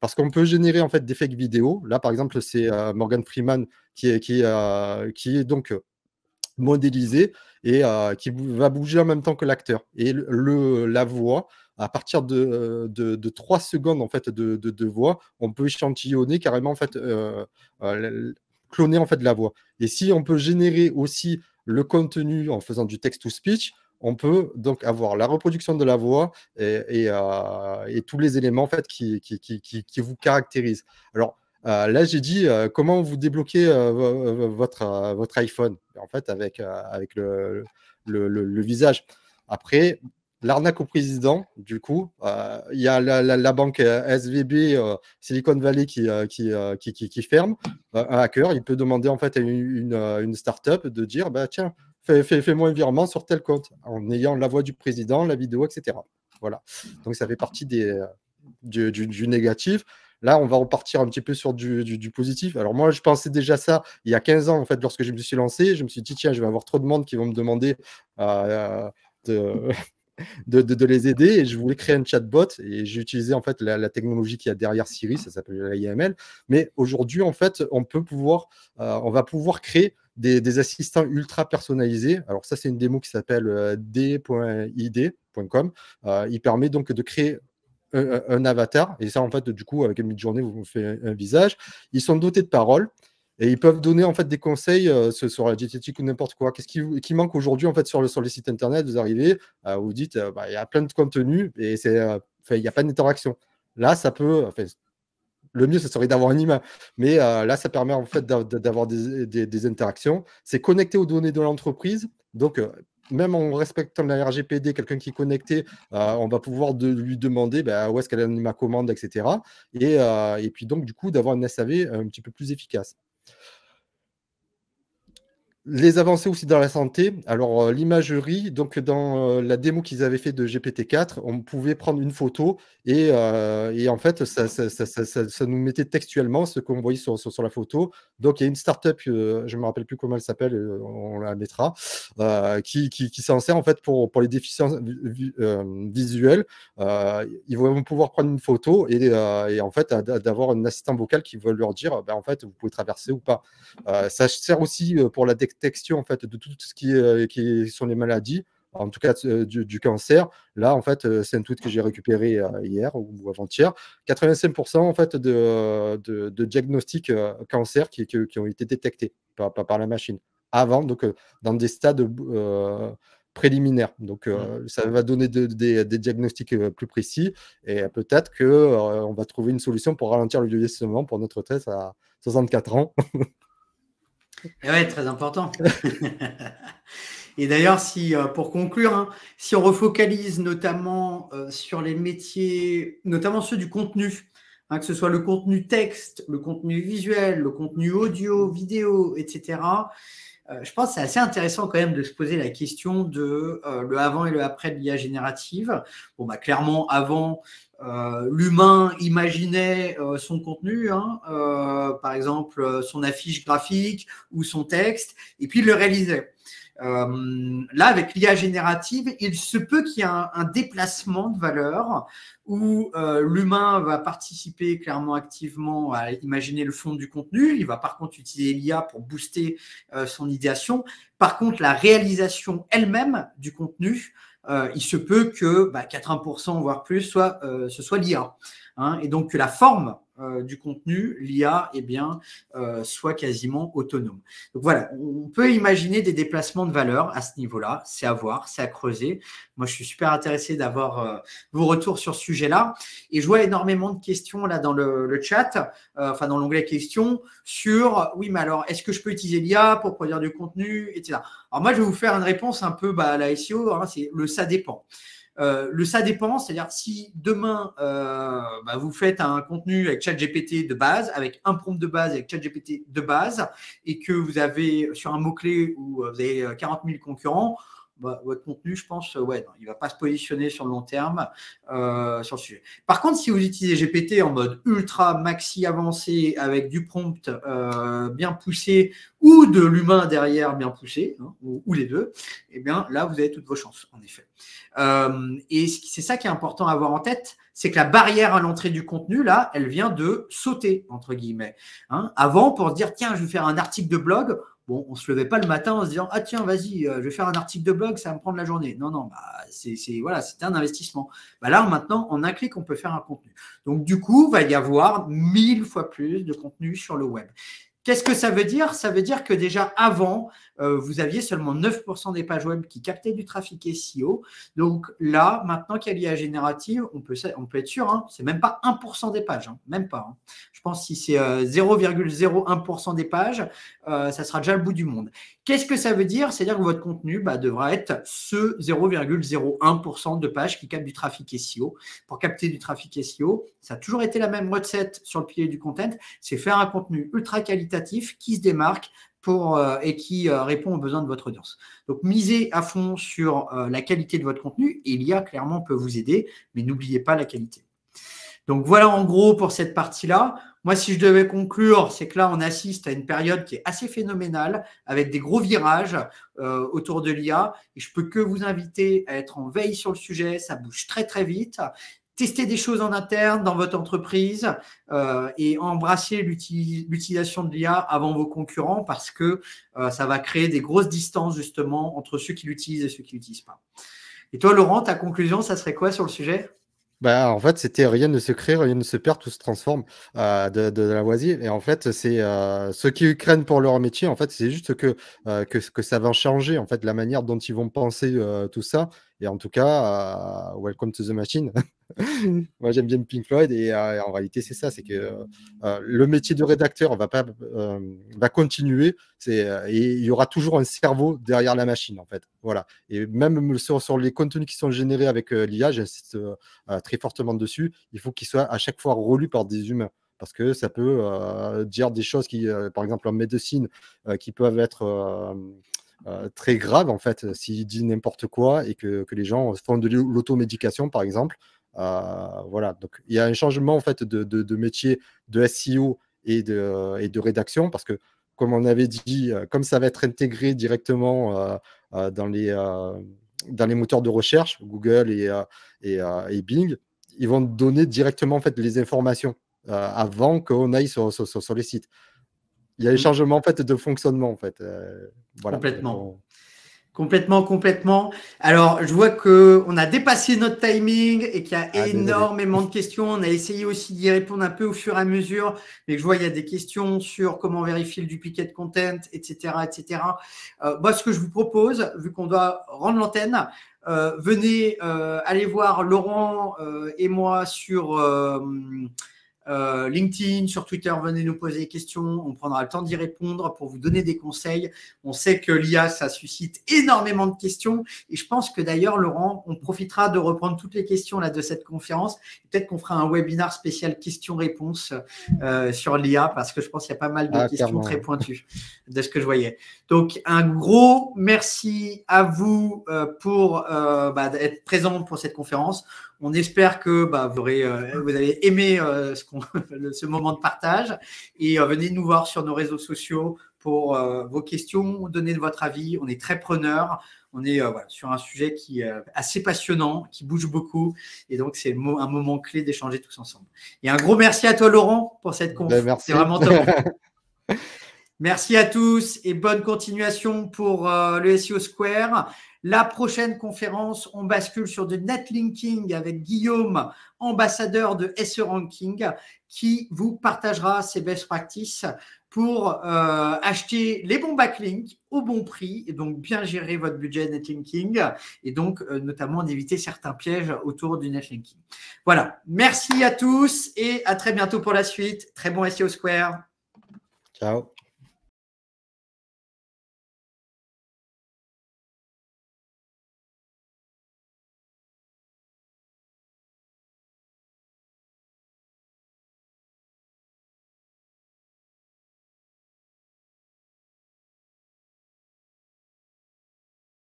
Parce qu'on peut générer en fait des fake vidéos. Là, par exemple, c'est Morgan Freeman qui est donc modélisé et qui va bouger en même temps que l'acteur. Et la voix, à partir de 3 secondes en fait, de voix, on peut échantillonner carrément en fait, cloner en fait la voix. Et si on peut générer aussi le contenu en faisant du text-to-speech, on peut donc avoir la reproduction de la voix et tous les éléments en fait, qui vous caractérisent. Alors, là, j'ai dit comment vous débloquez votre iPhone, en fait, avec le visage. Après, l'arnaque au président, du coup, il y a la banque SVB, Silicon Valley, qui ferme. Un hacker, il peut demander en fait à une start-up de dire bah, tiens, fais-moi un virement sur tel compte, en ayant la voix du président, la vidéo, etc. Voilà. Donc, ça fait partie du négatif. Là, on va repartir un petit peu sur du positif. Alors moi, je pensais déjà ça il y a 15 ans, en fait, lorsque je me suis lancé. Je me suis dit, tiens, je vais avoir trop de monde qui vont me demander de les aider. Et je voulais créer un chatbot. Et j'ai utilisé, en fait, la technologie qu'il y a derrière Siri, ça s'appelle l'IML. Mais aujourd'hui, en fait, on va pouvoir créer des assistants ultra personnalisés. Alors ça, c'est une démo qui s'appelle d.id.com. Il permet donc de créer un avatar, et ça en fait du coup avec une Midjourney vous faites un visage. Ils sont dotés de paroles et ils peuvent donner en fait des conseils sur la diététique ou n'importe quoi. Qu'est-ce qui manque aujourd'hui en fait sur les sites internet? Vous arrivez, vous dites il y a plein de contenu et il n'y a pas d'interaction. Là ça peut, le mieux, ce serait d'avoir un humain. Mais là, ça permet en fait d'avoir des interactions. C'est connecté aux données de l'entreprise. Donc, même en respectant la RGPD, quelqu'un qui est connecté, on va pouvoir lui demander où est-ce qu'elle a mis ma commande, etc. Et puis donc, du coup, d'avoir un SAV un petit peu plus efficace. Les avancées aussi dans la santé. Alors, l'imagerie, donc dans la démo qu'ils avaient fait de GPT-4, on pouvait prendre une photo et en fait, ça nous mettait textuellement ce qu'on voyait sur la photo. Donc, il y a une startup, je ne me rappelle plus comment elle s'appelle, on la mettra, qui s'en sert en fait pour les déficiences visuelles. Ils vont pouvoir prendre une photo et en fait, d'avoir un assistant vocal qui va leur dire, en fait, vous pouvez traverser ou pas. Ça sert aussi pour la détection en fait, de tout ce qui sont les maladies, en tout cas du cancer. Là, en fait, c'est un tweet que j'ai récupéré hier ou avant-hier. 85% en fait, de diagnostics cancer qui ont été détectés par la machine, avant, donc dans des stades préliminaires. Donc, ça va donner des diagnostics plus précis et peut-être qu'on va trouver une solution pour ralentir le vieillissement pour notre retraite à 64 ans. Et ouais, très important. Et d'ailleurs, si, pour conclure, hein, si on refocalise notamment sur les métiers, notamment ceux du contenu, hein, que ce soit le contenu texte, le contenu visuel, le contenu audio, vidéo, etc., je pense que c'est assez intéressant quand même de se poser la question de le avant et le après de l'IA générative. Bon, bah, clairement, avant, l'humain imaginait son contenu, hein, par exemple son affiche graphique ou son texte, et puis il le réalisait. Là, avec l'IA générative, il se peut qu'il y ait un déplacement de valeur où l'humain va participer clairement activement à imaginer le fond du contenu. Il va par contre utiliser l'IA pour booster son idéation. Par contre, la réalisation elle-même du contenu, il se peut que 80% voire plus ce soit l'IA. Hein, et donc que la forme du contenu, l'IA, soit quasiment autonome. Donc voilà, on peut imaginer des déplacements de valeur à ce niveau-là. C'est à voir, c'est à creuser. Moi, je suis super intéressé d'avoir vos retours sur ce sujet-là. Et je vois énormément de questions là dans le chat, dans l'onglet questions, sur oui, mais alors, est-ce que je peux utiliser l'IA pour produire du contenu, etc. Alors moi, je vais vous faire une réponse un peu à la SEO, hein, c'est le ça dépend. Le ça dépend, c'est-à-dire si demain vous faites un contenu avec ChatGPT de base, avec un prompt de base, avec ChatGPT de base, et que vous avez sur un mot-clé où vous avez 40 000 concurrents, votre contenu, je pense, il ne va pas se positionner sur le long terme sur le sujet. Par contre, si vous utilisez GPT en mode ultra maxi avancé avec du prompt bien poussé ou de l'humain derrière bien poussé, hein, ou les deux, là, vous avez toutes vos chances, en effet. Et c'est ça qui est important à avoir en tête, c'est que la barrière à l'entrée du contenu, là, elle vient de sauter, entre guillemets. Hein. Avant, pour se dire, tiens, je vais faire un article de blog, bon, on ne se levait pas le matin en se disant, ah tiens, vas-y, je vais faire un article de blog, ça va me prendre la journée. Non, c'était un investissement. Là, maintenant, en un clic, on peut faire un contenu. Donc, du coup, il va y avoir 1000 fois plus de contenu sur le web. Qu'est-ce que ça veut dire? Ça veut dire que déjà avant, vous aviez seulement 9% des pages web qui captaient du trafic SEO. Donc là, maintenant qu'il y a l'IA générative, on peut être sûr, hein, c'est même pas 1% des pages, hein, même pas. Hein. Je pense que si c'est 0,01% des pages, ça sera déjà le bout du monde. Qu'est-ce que ça veut dire? C'est-à-dire que votre contenu devra être ce 0,01% de pages qui captent du trafic SEO. Pour capter du trafic SEO, ça a toujours été la même recette sur le pilier du content, c'est faire un contenu ultra qualitatif qui se démarque et qui répond aux besoins de votre audience. Donc, misez à fond sur la qualité de votre contenu et l'IA, clairement, peut vous aider, mais n'oubliez pas la qualité. Donc, voilà en gros pour cette partie-là. Moi, si je devais conclure, c'est que là, on assiste à une période qui est assez phénoménale avec des gros virages autour de l'IA et je peux que vous inviter à être en veille sur le sujet. Ça bouge très, très vite. Testez des choses en interne dans votre entreprise et embrassez l'utilisation de l'IA avant vos concurrents parce que ça va créer des grosses distances justement entre ceux qui l'utilisent et ceux qui ne l'utilisent pas. Et toi, Laurent, ta conclusion, ça serait quoi sur le sujet? En fait, c'était rien ne se crée, rien ne se perd, tout se transforme de Lavoisier. Et en fait, c'est ceux qui craignent pour leur métier, en fait, c'est juste que ça va changer en fait la manière dont ils vont penser tout ça. Et en tout cas, welcome to the machine. Moi, j'aime bien Pink Floyd et en réalité, c'est ça, c'est que le métier de rédacteur va continuer. Et il y aura toujours un cerveau derrière la machine, en fait. Voilà. Et même sur les contenus qui sont générés avec l'IA, j'insiste très fortement dessus, il faut qu'ils soient à chaque fois relus par des humains. Parce que ça peut dire des choses qui, par exemple, en médecine, qui peuvent être très graves, en fait, s'il dit n'importe quoi et que les gens font de l'automédication, par exemple. Voilà, donc il y a un changement en fait de métier de SEO et de rédaction parce que, comme on avait dit, comme ça va être intégré directement dans les moteurs de recherche, Google et Bing, ils vont donner directement en fait les informations avant qu'on aille sur les sites. Il y a un changement en fait de fonctionnement en fait. Voilà. Complètement. Complètement. Alors, je vois qu'on a dépassé notre timing et qu'il y a énormément de questions. On a essayé aussi d'y répondre un peu au fur et à mesure, mais je vois qu'il y a des questions sur comment vérifier le duplicate content, etc. Moi, ce que je vous propose, vu qu'on doit rendre l'antenne, venez aller voir Laurent et moi sur LinkedIn, sur Twitter, venez nous poser des questions. On prendra le temps d'y répondre pour vous donner des conseils. On sait que l'IA, ça suscite énormément de questions. Et je pense que d'ailleurs, Laurent, on profitera de reprendre toutes les questions là, de cette conférence. Peut-être qu'on fera un webinar spécial questions-réponses sur l'IA parce que je pense qu'il y a pas mal de questions très pointues de ce que je voyais. Donc, un gros merci à vous pour être présent pour cette conférence. On espère que vous avez aimé ce moment de partage et venez nous voir sur nos réseaux sociaux pour vos questions, donner votre avis. On est très preneurs. On est sur un sujet qui est assez passionnant, qui bouge beaucoup. Et donc, c'est un moment clé d'échanger tous ensemble. Et un gros merci à toi, Laurent, pour cette conf. C'est vraiment top. Merci à tous et bonne continuation pour le SEO Square. La prochaine conférence, on bascule sur du netlinking avec Guillaume, ambassadeur de SE Ranking, qui vous partagera ses best practices pour acheter les bons backlinks au bon prix et donc bien gérer votre budget netlinking et donc notamment d'éviter certains pièges autour du netlinking. Voilà, merci à tous et à très bientôt pour la suite. Très bon SEO Square. Ciao.